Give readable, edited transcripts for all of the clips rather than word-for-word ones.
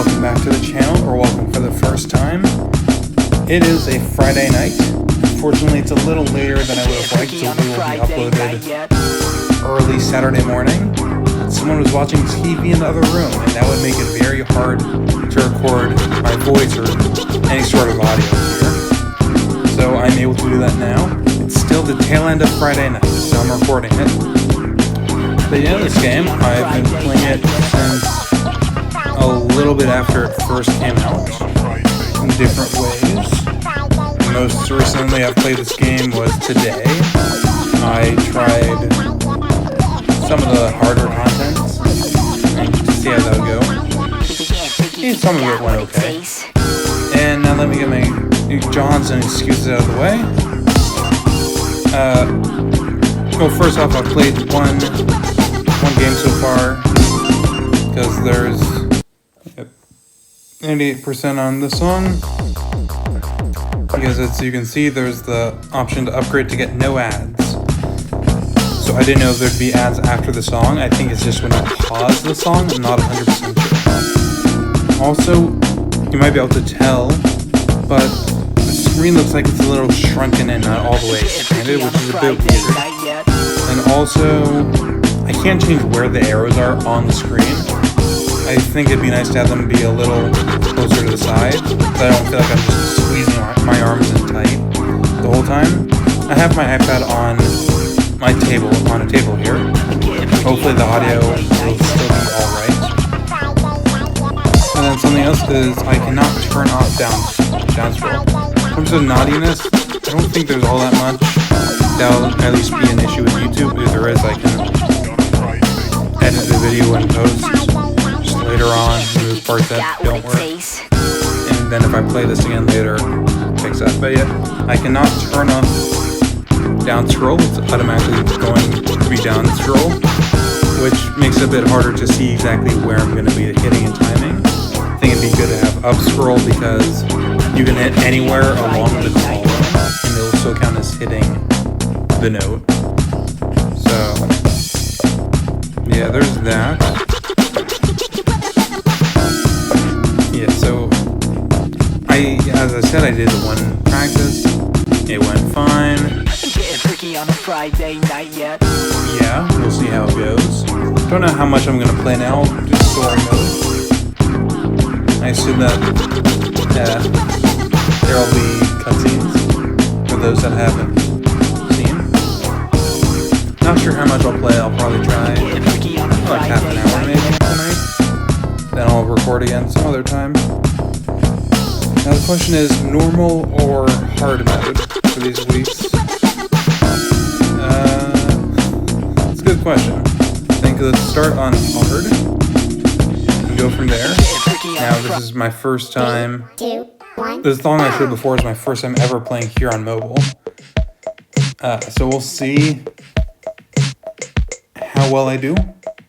welcome back to the channel, or welcome for the first time. It is a Friday night. Unfortunately, it's a little later than I would have liked, so we will be uploaded early Saturday morning. Someone was watching TV in the other room, and that would make it very hard to record my voice or any sort of audio here. So I'm able to do that now. It's still the tail end of Friday night, so I'm recording it. But yeah, this game, I've been playing it since a little bit after it first came out, in different ways. Most recently I've played this game was today. I tried some of the harder content and to see how that would go. And some of it went okay. And now let me get my Johns and excuses out of the way. Well, first off, I've played one game so far, because there's 98% on this song, because as you can see, there's the option to upgrade to get no ads. So I didn't know if there'd be ads after the song. I think it's just when you pause the song. I'm not 100% sure. Also, you might be able to tell, but the screen looks like it's a little shrunken and not all the way expanded, which is a bit weird. And also, I can't change where the arrows are on the screen. I think it'd be nice to have them be a little closer to the side, so I don't feel like I'm just squeezing my arms in tight the whole time. I have my iPad on my table, on a table here. Hopefully the audio will still be alright. And then something else is I cannot turn off down scroll. In terms of naughtiness, I don't think there's all that much. That'll at least be an issue with YouTube. If there is, I can edit the video and post just later on, remove parts that don't work. And then if I play this again later, fix that. But yeah, I cannot turn off down scroll. It's automatically going to be down scroll, which makes it a bit harder to see exactly where I'm going to be hitting and timing. I think it'd be good to have up scroll because you can hit anywhere along the column and it'll still count as hitting the note. So yeah, there's that. Yeah, so as I said, I did the one practice. It went fine. Yeah, we'll see how it goes. Don't know how much I'm gonna play now, just story mode. I assume that there'll be cutscenes for those that haven't seen. Not sure how much I'll play. I'll probably try like half an hour maybe tonight. Then I'll record again some other time. Now the question is normal or hard mode for these weeks? It's a good question. I think let's start on hard and go from there. Now this is my first time. The song I showed before is my first time ever playing here on mobile. So we'll see how well I do.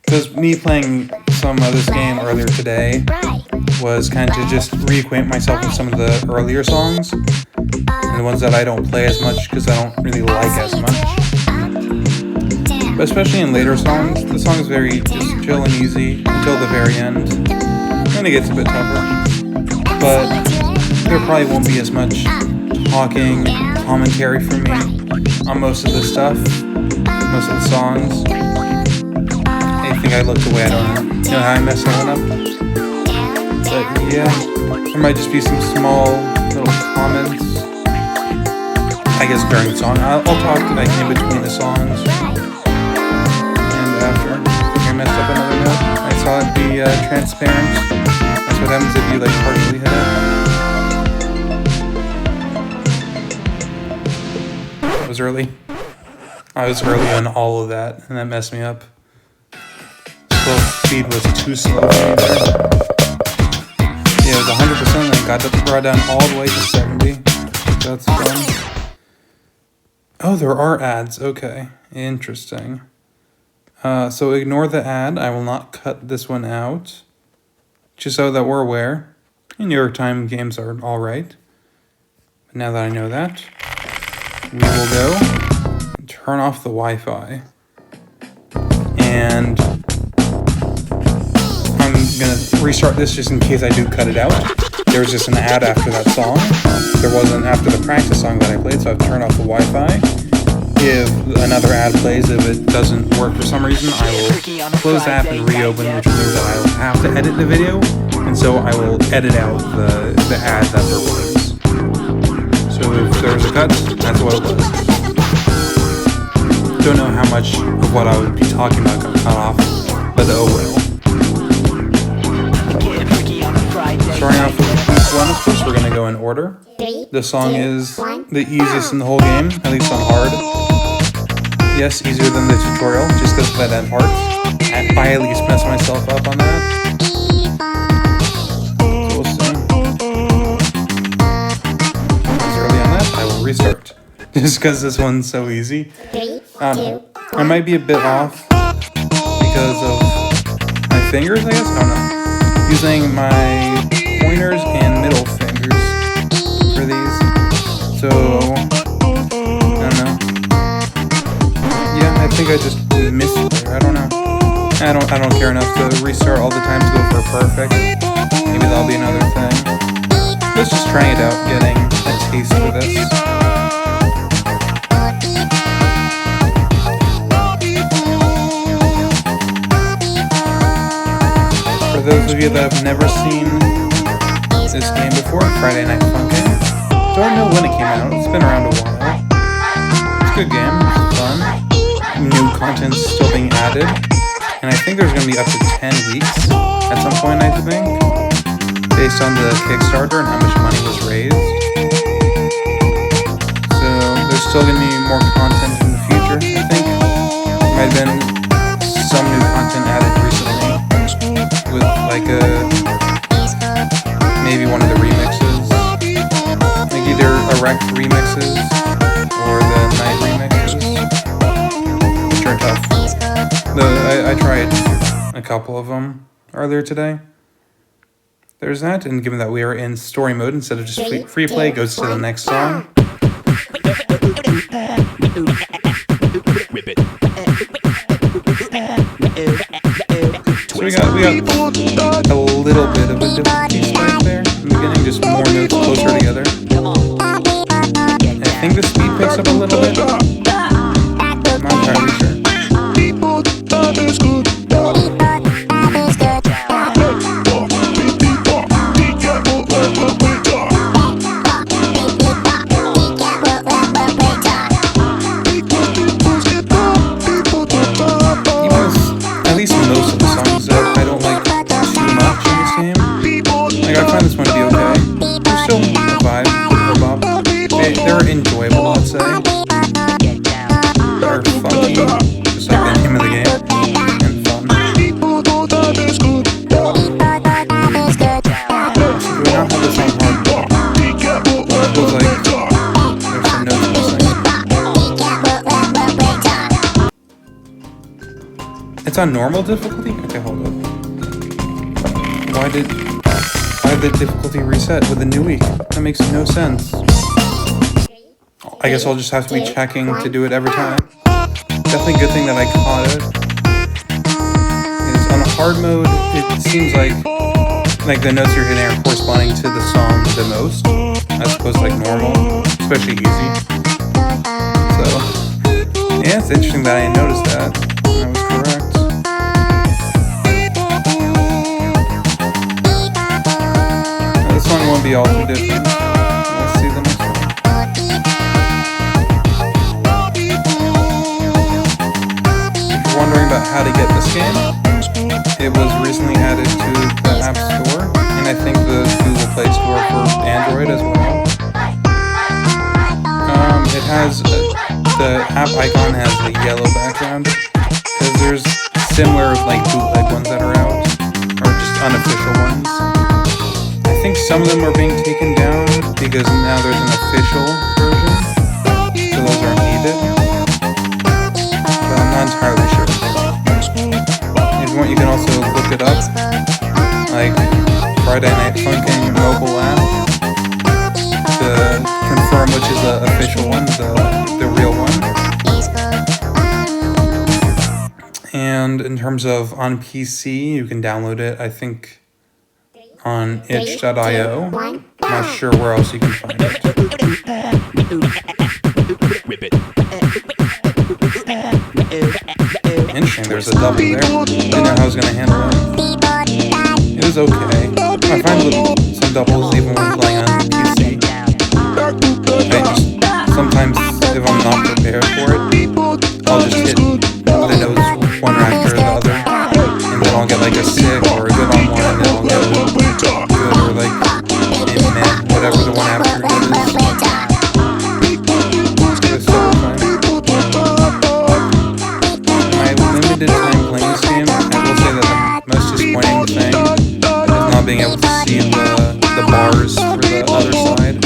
Because me playing some of this game earlier today was kind of to just reacquaint myself with some of the earlier songs and the ones that I don't play as much because I don't really like as much. But especially in later songs, the song is very just chill and easy until the very end. Then it gets a bit tougher. But there probably won't be as much talking, commentary from me on most of the stuff, most of the songs. I think I looked away, I don't know how I messed that one up. But yeah, there might just be some small little comments, I guess, during the song. I'll talk like in between the songs and after. I think I messed up another note. I saw it be transparent. That's what happens if you like partially hit it. That was early. I was early on all of that, and that messed me up. Slow speed was too slow for me there. Yeah, it was 100% and got brought down all the way to 70. That's fun. Oh, there are ads. Okay, interesting. So ignore the ad. I will not cut this one out. Just so that we're aware. New York Times games are alright. But now that I know that, we will go and turn off the Wi-Fi. And I'm gonna restart this just in case I do cut it out. There's just an ad after that song. There wasn't after the practice song that I played, so I've turned off the Wi-Fi. If another ad plays, if it doesn't work for some reason, I will close the app and reopen, which means that I will have to edit the video, and so I will edit out the ad that there was. So if there was a cut, that's what it was. Don't know how much of what I would be talking about got cut off, but oh well. Starting off with this one, of course, we're going to go in order. The song is the easiest in the whole game, at least on hard. Yes, easier than the tutorial, just because of that end part. I at least messed myself up on that. So we'll see. As early on that, I will restart. Just because this one's so easy. I might be a bit off because of my fingers, I guess? I don't know. Using my pointers and middle fingers for these. So, I don't know. Yeah, I think I just missed it there. I don't know. I don't care enough to restart all the time to go for a perfect. Maybe that'll be another thing. Let's just try it out, getting a taste for this. For those of you that have never seen this game before, Friday Night Funkin', don't know when it came out. It's been around a while. It's a good game. It's fun. New content's still being added, and I think there's going to be up to 10 weeks at some point, I think, based on the Kickstarter and how much money was raised. So there's still going to be more content in the future, I think. There might have been some new content added recently with like maybe one of the remixes, like either Erect remixes or the Night remixes, which are tough. I tried a couple of them earlier today. There's that, and given that we are in story mode instead of just free play, it goes to the next song. So we got a little bit of a difficulty spike there in the beginning, just more notes closer together. And I think the speed picks up a little bit. I'm not entirely sure. They're enjoyable, let's say. They're funky, just like the name of the game, and fun. So do we not have the same hard? It looks like there's some notes missing. It's on normal difficulty? Okay, hold up. Why did the difficulty reset with a new week? That makes no sense. I guess I'll just have to be checking to do it every time. Definitely a good thing that I caught it. Is on a hard mode, it seems like the notes you're hitting are corresponding to the song the most, as opposed to like normal, especially easy. So, yeah, it's interesting that I noticed that. I was correct. This song won't be all too different. Let's see the next one. Wondering about how to get this game, it was recently added to the App Store, and I think the Google Play Store for Android as well. It has, the app icon has the yellow background, because there's similar like bootleg ones that are out, or just unofficial ones. I think some of them are being taken down, because now there's an official version, so those aren't needed. But I'm not entirely sure. If you want, you can also look it up, like Friday Night Funkin' mobile app, to confirm which is the official one, the real one. And in terms of on PC, you can download it. I think on itch.io. Not sure where else you can find it. Interesting, there's a double there. Didn't know how I was going to handle it. It was okay. I find some doubles even when playing on PC. Sometimes if I'm not prepared for it, I'll just hit the notes one after the other, and then I'll get like a sick or a good on one, and then I'll get a good or like a meh, whatever the one after it is. It's so fun. My limited time playing this game, I will say that the most disappointing thing is not being able to see the bars for the other side.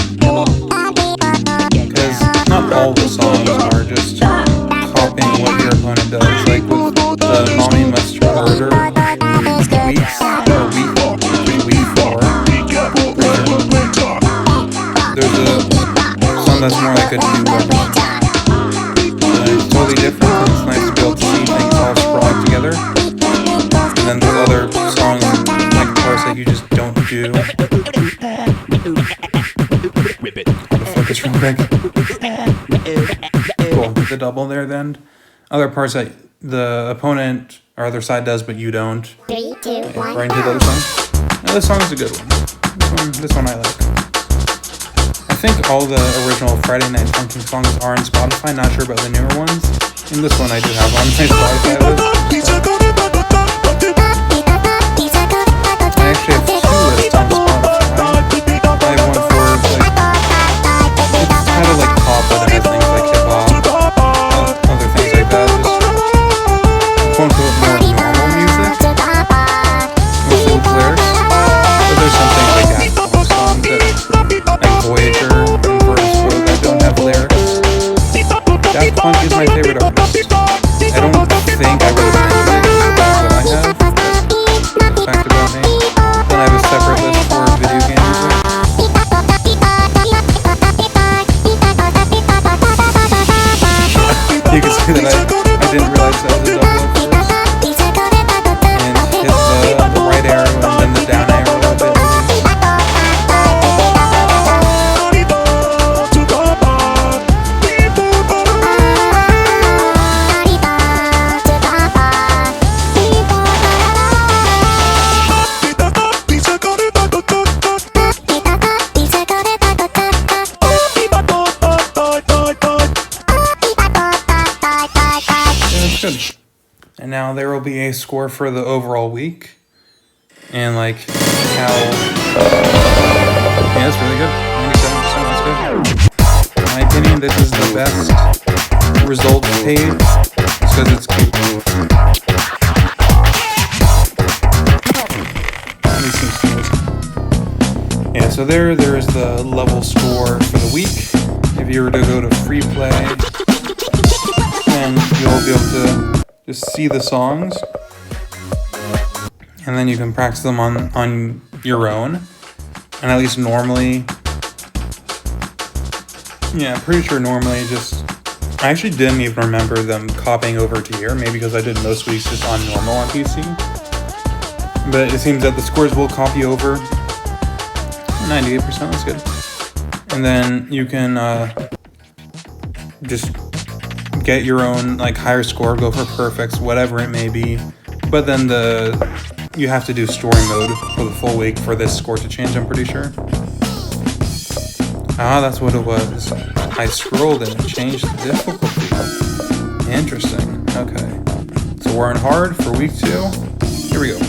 Because not all the songs are just copying what your opponent does. Like with the Mommy Must Murder weeks, or week 4, there's a song that's more like a duet. It's totally different. It's nice to be able to see things all sprawling together. And then there's other songs like parts that you just don't do. How to focus real quick. Cool. The double there then. Other parts that the opponent or other side does, but you don't. 3, 2, 1. Right into the other song. Now, this song is a good one. This one I like. I think all the original Friday Night Funkin' songs are on Spotify. Not sure about the newer ones. And this one I do have on my Spotify list. I actually have 2 lists on Spotify. I have one for like, it's kind of like pop, but it has things like hip hop, other things like that. Just one for more normal music, mostly with lyrics. But there's some things like that songs that, like Voyager and Vertical, that don't have lyrics. Daft Punk is my favorite artist. I don't think I wrote any lyrics, that's what I have. That's a fact about me. Then I have a separate list for video game music. You can see that I didn't realize that was a double at first. And hit the right arrow and then the down arrow a bit. Good. And now there will be a score for the overall week. And like how... Yeah, it's really good. 97%, that's good. In my opinion, this is the best results page because it's cute. These seems cute. Yeah, so there is the level score for the week. If you were to go to free play, and you'll be able to just see the songs, and then you can practice them on your own. And at least normally, yeah, I'm pretty sure normally I actually didn't even remember them copying over to here, maybe because I did most weeks just on normal on PC. But it seems that the scores will copy over. 98%, that's good. And then you can just get your own like higher score, go for perfects, whatever it may be. But then you have to do story mode for the full week for this score to change, I'm pretty sure. Ah, that's what it was. I scrolled and it changed the difficulty. Interesting. Okay. So we're in hard for week 2. Here we go.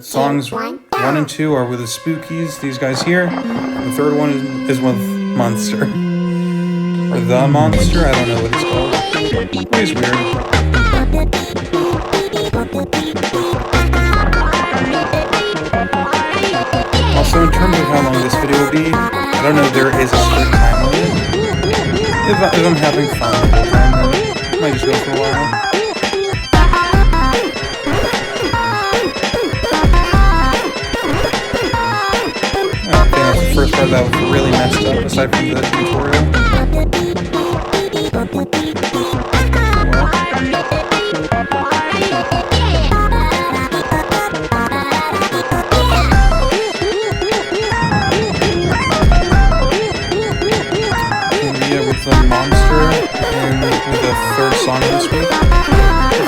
Songs 1 and 2 are with the Spookies, these guys here. The third one is with Monster. Or The Monster, I don't know what it's called. It's weird. Also, in terms of how long this video will be, I don't know if there is a strict time limit. If I'm having fun the whole time, then I might just go for a while. Okay, that's the first part that was really messed up, aside from the tutorial.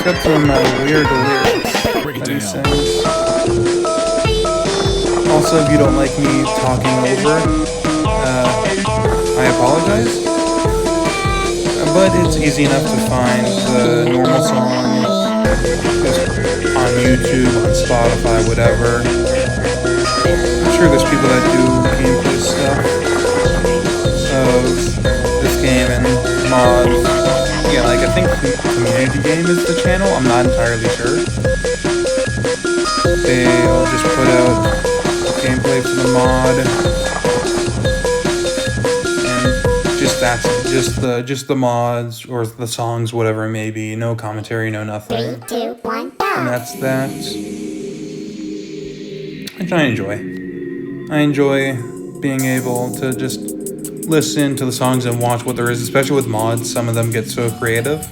got some weird lyrics that he sings. Also, if you don't like me talking over, I apologize. But it's easy enough to find the normal song just on YouTube, on Spotify, whatever. I'm sure there's people that do gameplay stuff of this game and mods. Yeah, like I think Community Game is the channel. I'm not entirely sure. They'll just put out gameplay for the mod, and just the mods or the songs, whatever it may be. No commentary, no nothing. 3, 2, 1, go. And that's that. Which I enjoy. I enjoy being able to just listen to the songs and watch what there is, especially with mods. Some of them get so creative.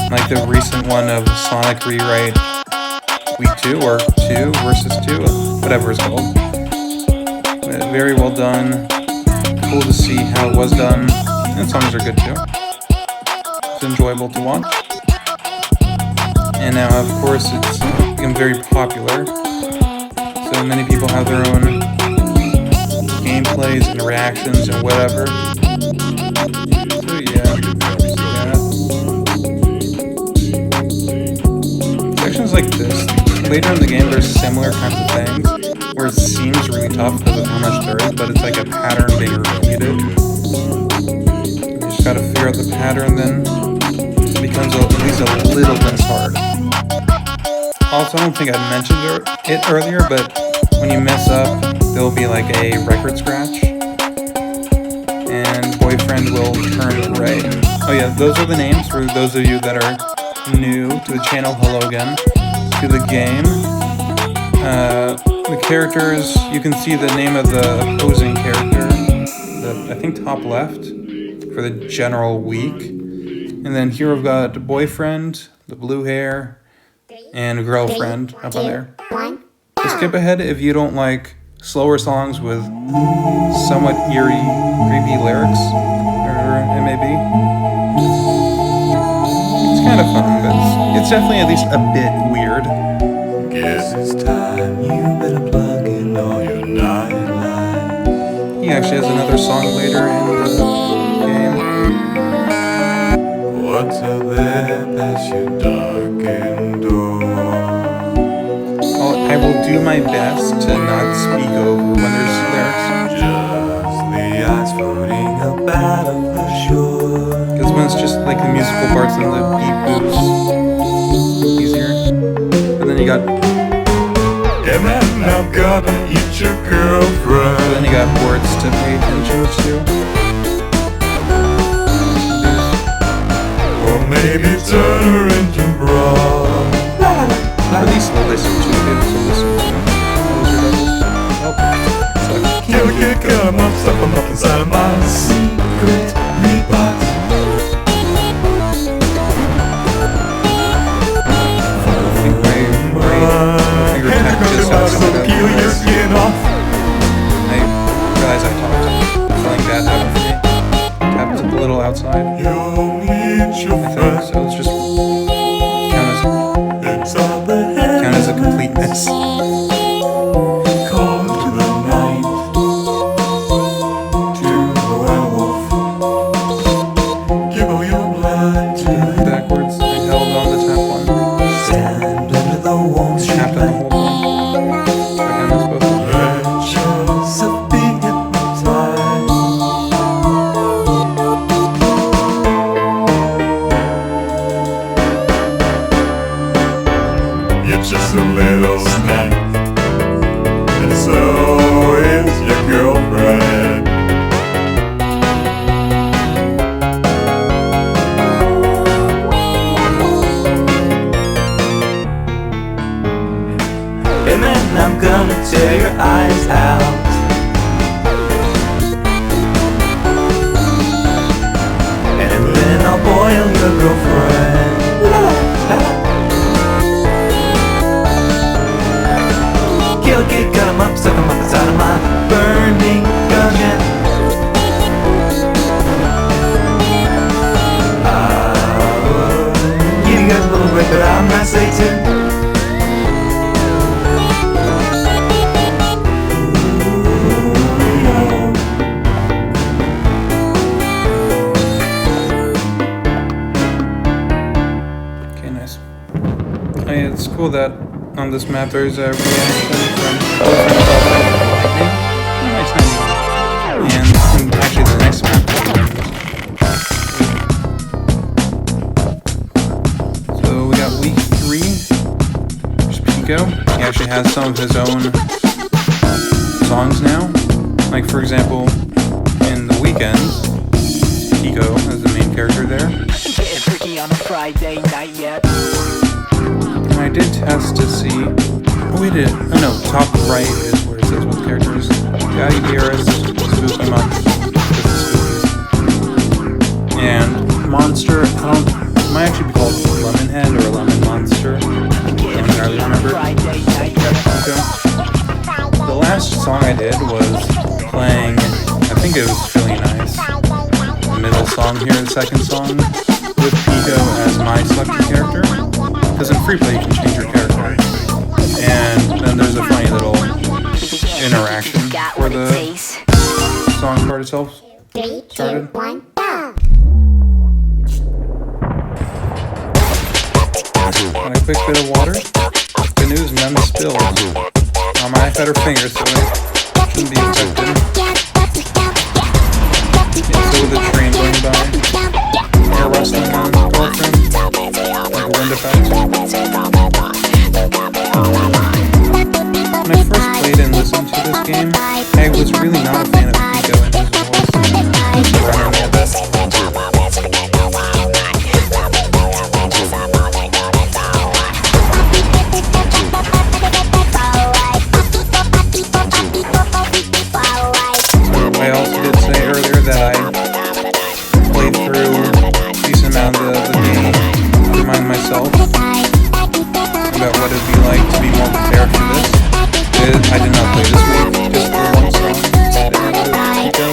Like the recent one of Sonic Rewrite Week 2 or 2 versus 2, whatever it's called. Very well done. Cool to see how it was done. And songs are good too. It's enjoyable to watch. And now, of course, it's become very popular. So many people have their own gameplays and reactions and whatever. So yeah. Sections like this, later in the game there's similar kinds of things where it seems really tough because of how much there is, but it's like a pattern being repeated. You just gotta figure out the pattern, then it becomes at least a little less hard. Also, I don't think I mentioned it earlier, but when you mess up, there'll be like a record scratch, and boyfriend will turn gray. Oh yeah, those are the names for those of you that are new to the channel. Hello again to the game. The characters, you can see the name of the opposing character, I think top left, for the general week. And then here we've got boyfriend, the blue hair, and girlfriend up on there. So skip ahead if you don't like slower songs with somewhat eerie, creepy lyrics, or it may be. It's kind of fun, but it's definitely at least a bit weird. Guess it's time you better plug in all your nightlights. He actually has another song later in the game. What's out there past your darkened door? I will do my best to not speak over when there's lyrics. Just the ice floating up out of the shore. Because when it's just like the musical parts and the beat boost, easier. And then you got... And then I'm gonna eat your girlfriend. Then you got words to pay attention to. Or maybe turn her into broad. At least they'll listen to it. Those are doubles. Kill a kid, cut 'em up, stuff 'em up inside of my secret meat box. I think my finger tap just got some of that. Peel your skin off. I realize I talked. Feeling bad happened for me. Tapped a little outside. You'll meet your I think friend. so. It's just It's all the count as a completeness. call to the night, to the werewolf. Give all your blood to Backwards, I held on the tap one. stand under the warm Tap and streetlight. hold one. Again, that's both. Let yourself be hypnotized. You're just a little snack, and so is your girlfriend. And then I'm gonna tear your eyes out. And then I'll boil your girlfriend. Kill a kid, cut 'em up, suck 'em up inside of my burning gungeon. I would give you guys a little break, but I'm is cool that on this map there's a reaction from lightning. Nice, and actually the next map. So we got week 3. There's Pico. He actually has some of his own songs now. Like for example, in the weekends, Pico is the main character there. And I did test to see. Oh, we did. Oh no, top right is where it says what characters. Daddy Dearest, Spooky Month, and Monster. It might actually be called Lemonhead or Lemon Monster. I don't entirely remember. The last song I did was playing. I think it was really nice. The middle song here, the second song, with Pico as my selected character. Because in free play you can change your character. And then there's a funny little interaction where the song part itself started. When a quick bit of water. Good news, none spilled. My iPad or fingers, so it shouldn't be affected. Yeah, so with the train going by, air rustling on the girlfriend, like a wind effect. When I first played and listened to this game, I was really not a fan of Pico and his voice. It reminded me a bit. I also did say earlier that I played through a decent amount of the game to remind myself about what it'd be like to be more prepared for this. I did not play this week, just the one song that ended with Pico.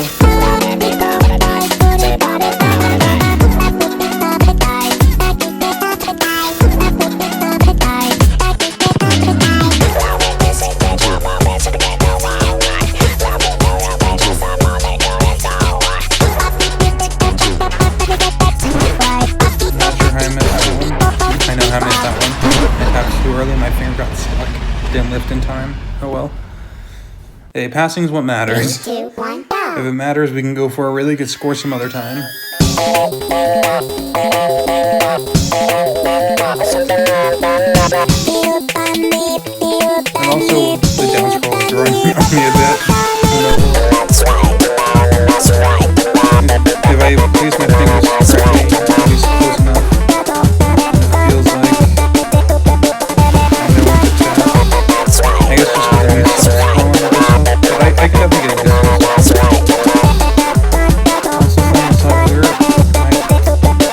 My finger got stuck. Didn't lift in time. Oh well. Hey, passing's what matters. 3, 2, 1, go. If it matters, we can go for a really good score some other time. And also, the down scroll is throwing me a bit. If I place my fingers correctly, at least close enough, it feels like I guess just because I'm used to scrolling and stuff, but I could definitely get into this. Also, playing software, I didn't test on that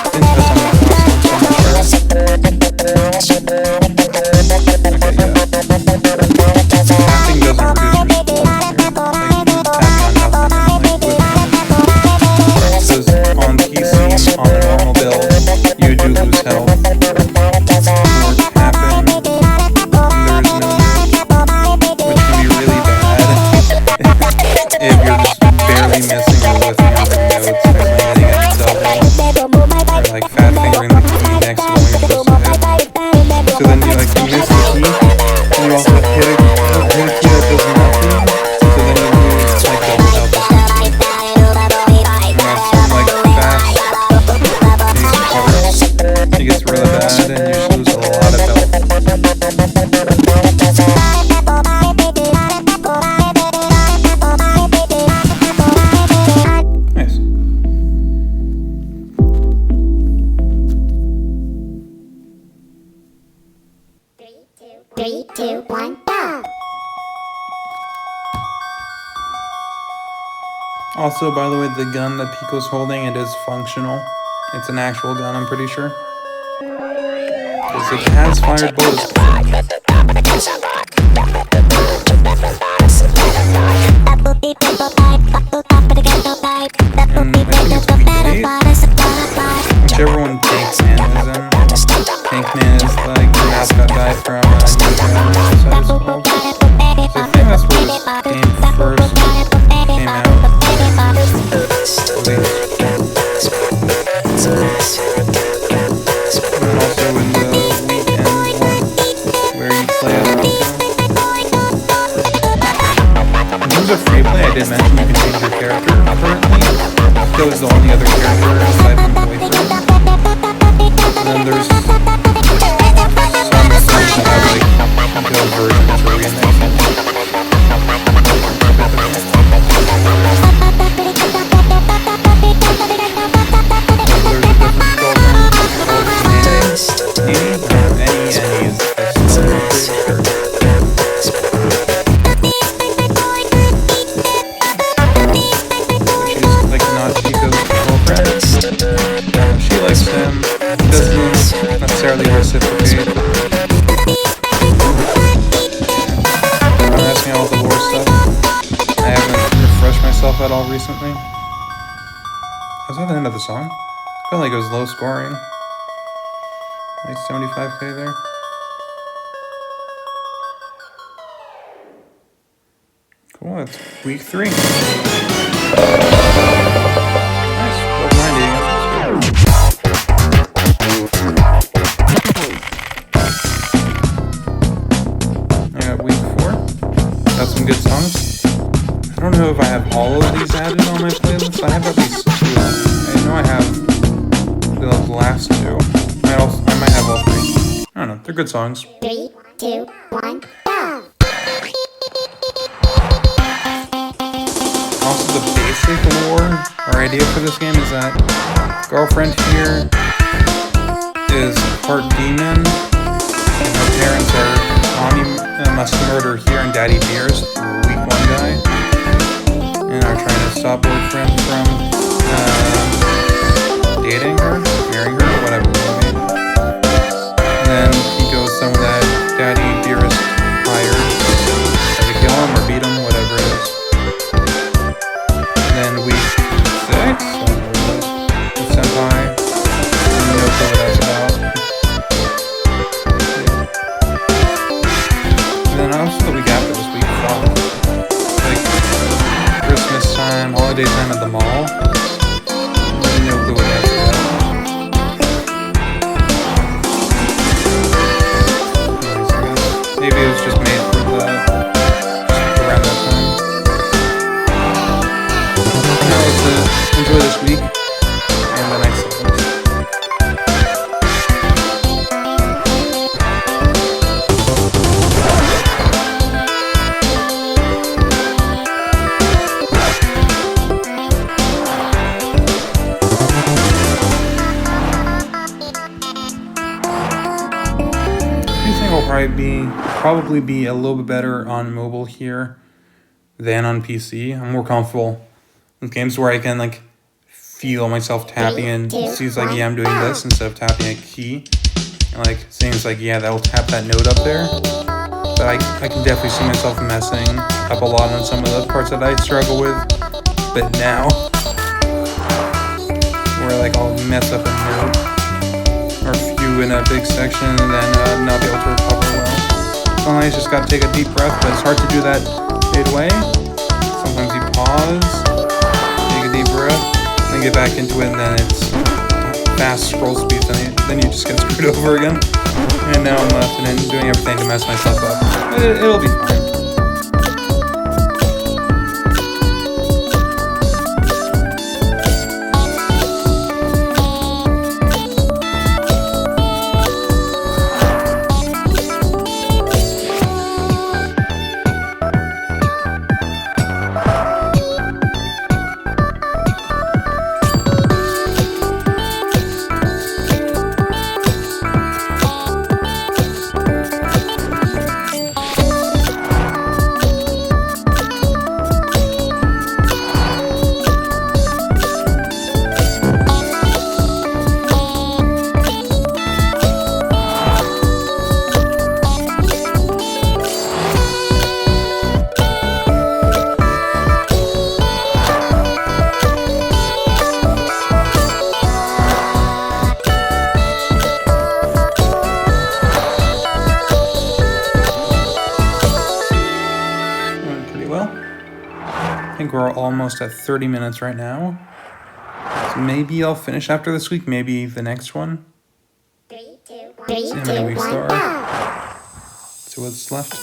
last one, so I'm not sure. Okay, yeah. Tapping doesn't reduce your score here. Like, tapping on nothing and like with because on PC, on a normal build, you do lose health. Or tapping, and there's no which can be really bad if you're just barely missing or whiffing on the notes, especially hitting a double or like fat fingering the key next to the one you're supposed to hit. So then you like you miss the key, and you also hit a key that does nothing. So then you lose like double health or something. And that's some like fast paced parts. It gets really bad, and you just lose a lot of health. Three, two, one, go! Also, by the way, the gun that Pico's holding, it is functional. It's an actual gun, I'm pretty sure. Because it has fired bullets. And I think it's P8. Whichever one Tankman is in. Tankman is like the mascot guy from New Zealand, so I think that's where this game first came out. And also in the weekend one. play as Nico. In terms of free play, I did mention you can change your character currently. Nico is the only other character aside from the waitress. And then there's some songs that have like Nico versions or remixes. Necessarily reciprocate. I'm asking all the lore stuff. I haven't refreshed myself at all recently. Was that the end of the song? I felt like it was low scoring. Like 75k there. Cool, it's week 3. Nice, level 90 again. Some good songs. I don't know if I have all of these added on my playlist. I have at least 2. I know I have the last 2. I might have all 3. I don't know. They're good songs. 3, 2, 1, go! Also, the basic lore or idea for this game is that girlfriend here is part demon, and her parents are must murder here and Daddy Beers, the weak one guy, and are trying to stop boyfriend from dating her, marrying her, or whatever it may be. And then he goes some that Daddy Beers hired to kill him or beat him, whatever it is. And then week 6, the senpai, and no clue what that's about. Also the week after this week fall. Like Christmas time, holiday time at the mall. No clue what that's about. Maybe it was just made for the around that time. Now let's enjoy this week and the next segment. Probably be a little bit better on mobile here than on PC. I'm more comfortable with games where I can like feel myself tapping and see it's like, yeah, I'm doing this instead of tapping a key. And like seeing it's like, yeah, that'll tap that note up there. But I can definitely see myself messing up a lot on some of the parts that I struggle with. But now, where like I'll mess up a note or few in a big section and then not be able to recover well. Sometimes you just gotta take a deep breath, but it's hard to do that midway. Sometimes you pause, take a deep breath, then get back into it, and then it's fast scroll speeds, and then you just get screwed over again. And now I'm left and then doing everything to mess myself up. But it'll be fine. think we're almost at 30 minutes right now. So maybe I'll finish after this week, maybe the next one. 3, 2, 1, See how many weeks there are. So see what's left.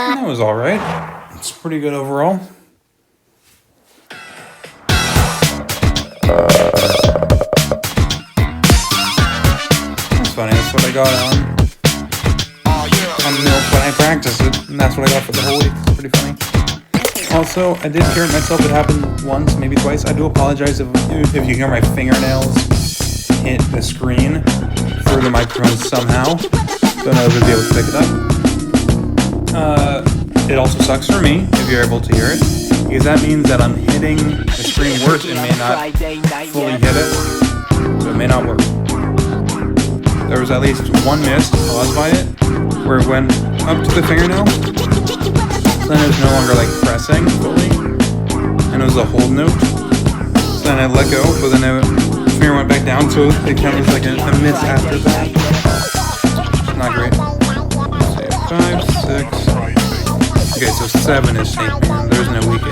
That was alright. It's pretty good overall. That's funny, that's what I got on milk when I practiced it, and that's what I got for the whole week. It's pretty funny. Also, I did hear it myself. It happened once, maybe twice. I do apologize if you hear my fingernails hit the screen through the microphone somehow. Don't know if you'll be able to pick it up. It also sucks for me if you're able to hear it, because that means that I'm hitting the screen worse and may not fully hit it, so it may not work. There was at least one miss caused by it, where it went up to the fingernail, then it was no longer like pressing fully, and it was a hold note. So then I let go, but then the finger went back down, so it kind of was like a miss after that. Not great. Let's see, 5, 6. Okay, so 7 is shape band. There's no weak 8.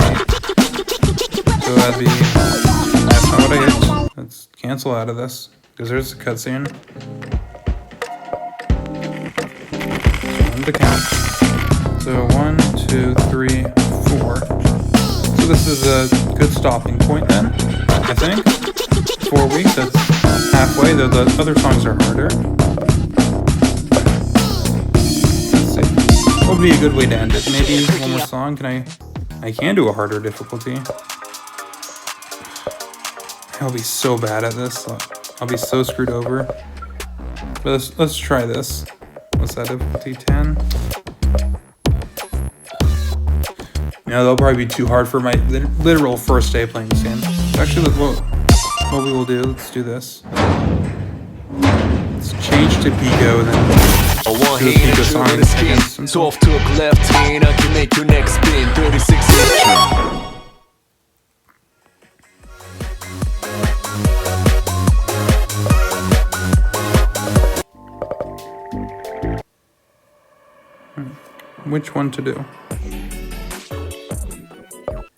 So that'd be. That's not what I hit. Let's cancel out of this, because there's a cutscene. To count. So 1, 2, 3, 4. So this is a good stopping point then, I think. 4 weeks, that's halfway, though the other songs are harder. Let's see. What would be a good way to end it? Maybe one more song? I can do a harder difficulty. I'll be so bad at this. I'll be so screwed over. But let's try this. What's that, difficulty 10? No, that'll probably be too hard for my literal first day playing this game. Actually, what we will do, let's do this. Let's change to Pico and then do a Pico song against some. Soft hook, left hand, I can make your neck spin. 36 Which one to do?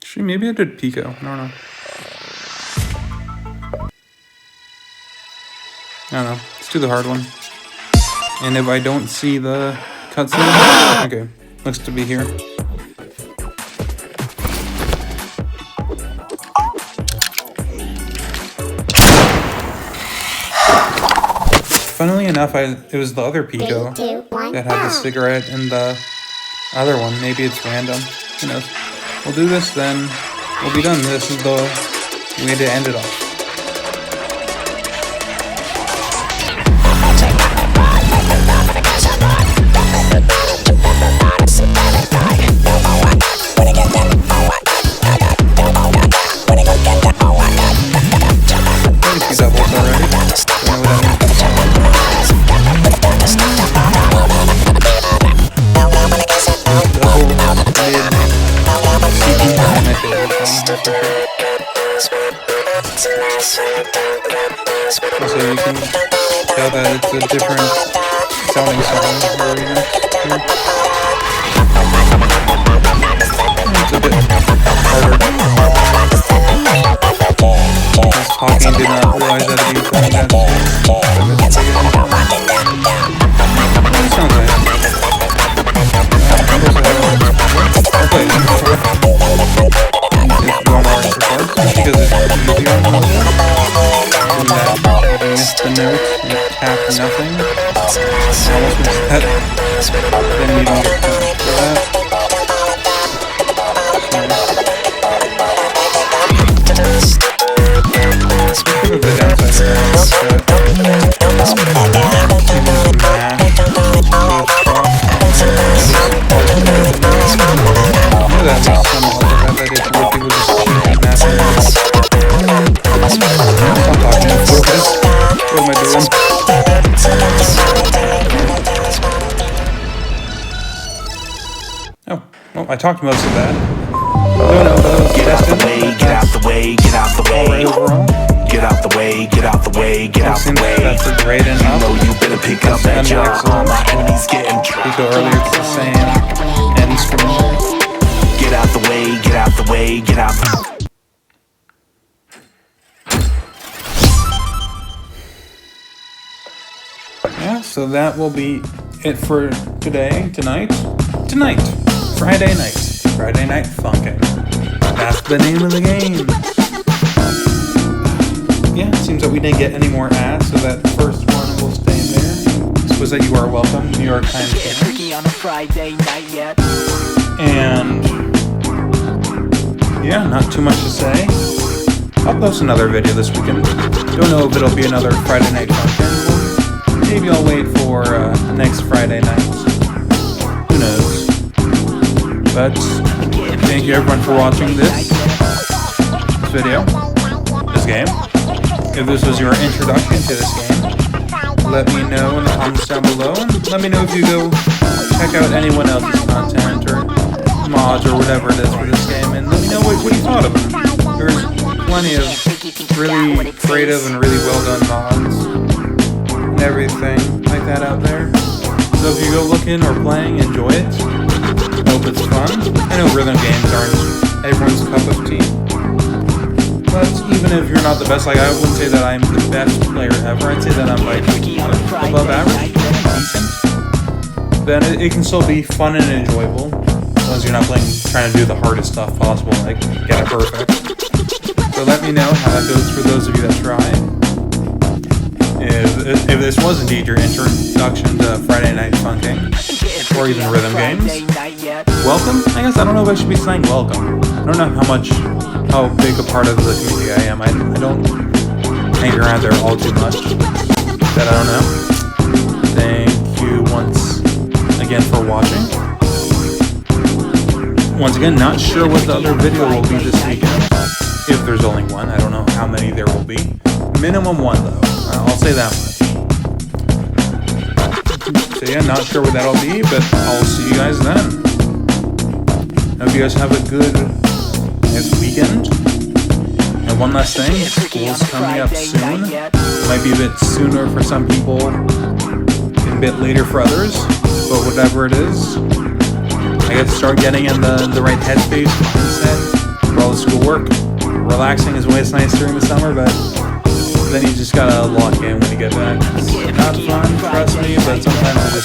Actually, maybe I did Pico. I don't know. Let's do the hard one. And if I don't see the cutscene, okay, looks to be here. Funnily enough, it was the other Pico 3, 2, 1, that had the cigarette and the other one. Maybe it's random. Who knows? We'll do this, then we'll be done. This is the way to end it off. that's for sure. Also, you can tell that it's a different sounding song version here. It's a bit harder. I was talking, did not realize that it'd be playing that. It sounds nice. Of course I haven't played it before. It's one more extra parts, just because it's easier on the mobile. And that you miss the notes and tap nothing. I almost missed that. Then you don't get points for that. Sort of the downside there is that I talked most of that. Get out the way, get out the way, get out the way. Get out the way, get out the way, get out the way. That's a great and up. You better pick up that job. All my enemies getting trapped. Earlier it's the same end screen. Get out the way, get out the way, get out the way. Yeah, so that will be it for tonight, Friday night funkin'. That's the name of the game. Yeah, it seems that we didn't get any more ads, so that first one will stay in there. Was that you are welcome, New York Times fans. On a Friday night yet. And yeah, not too much to say. I'll post another video this weekend. Don't know if it'll be another Friday night funkin'. Maybe I'll wait for next Friday night. Who knows? But thank you everyone for watching this video, this game. If this was your introduction to this game, let me know in the comments down below, and let me know if you go check out anyone else's content or mods or whatever it is for this game, and let me know what you thought of it. There's plenty of really creative and really well done mods and everything like that out there. So if you go looking or playing, enjoy it. Hope it's fun. I know rhythm games aren't everyone's cup of tea. But even if you're not the best, like I wouldn't say that I'm the best player ever. I'd say that I'm like above average, decent. Then it can still be fun and enjoyable. As long as you're not trying to do the hardest stuff possible, like get it perfect. So let me know how that goes for those of you that try. If this was indeed your introduction to Friday Night Funkin', or even rhythm games, welcome. I guess I don't know if I should be saying welcome. I don't know how big a part of the community I am. I don't hang around there all too much. But I don't know. Thank you once again for watching. Once again, not sure what the other video will be this weekend. If there's only one, I don't know how many there will be. Minimum one though. I'll say that much. So yeah, not sure what that'll be, but I'll see you guys then. Hope you guys have a good weekend. And one last thing, school's coming up soon. It might be a bit sooner for some people, and a bit later for others, but whatever it is, I got to start getting in the right headspace, mindset for all the schoolwork. Relaxing is always nice during the summer, but then you just gotta lock in when you get back. It's not fun, trust me, but sometimes it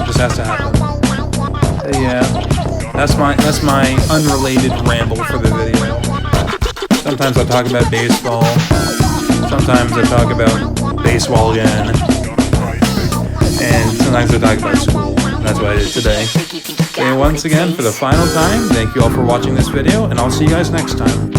just has to happen. But yeah, that's my unrelated ramble for the video. Sometimes I'll talk about baseball. Sometimes I talk about baseball again. And sometimes I talk about school. That's what I did today. And once again, for the final time, thank you all for watching this video, and I'll see you guys next time.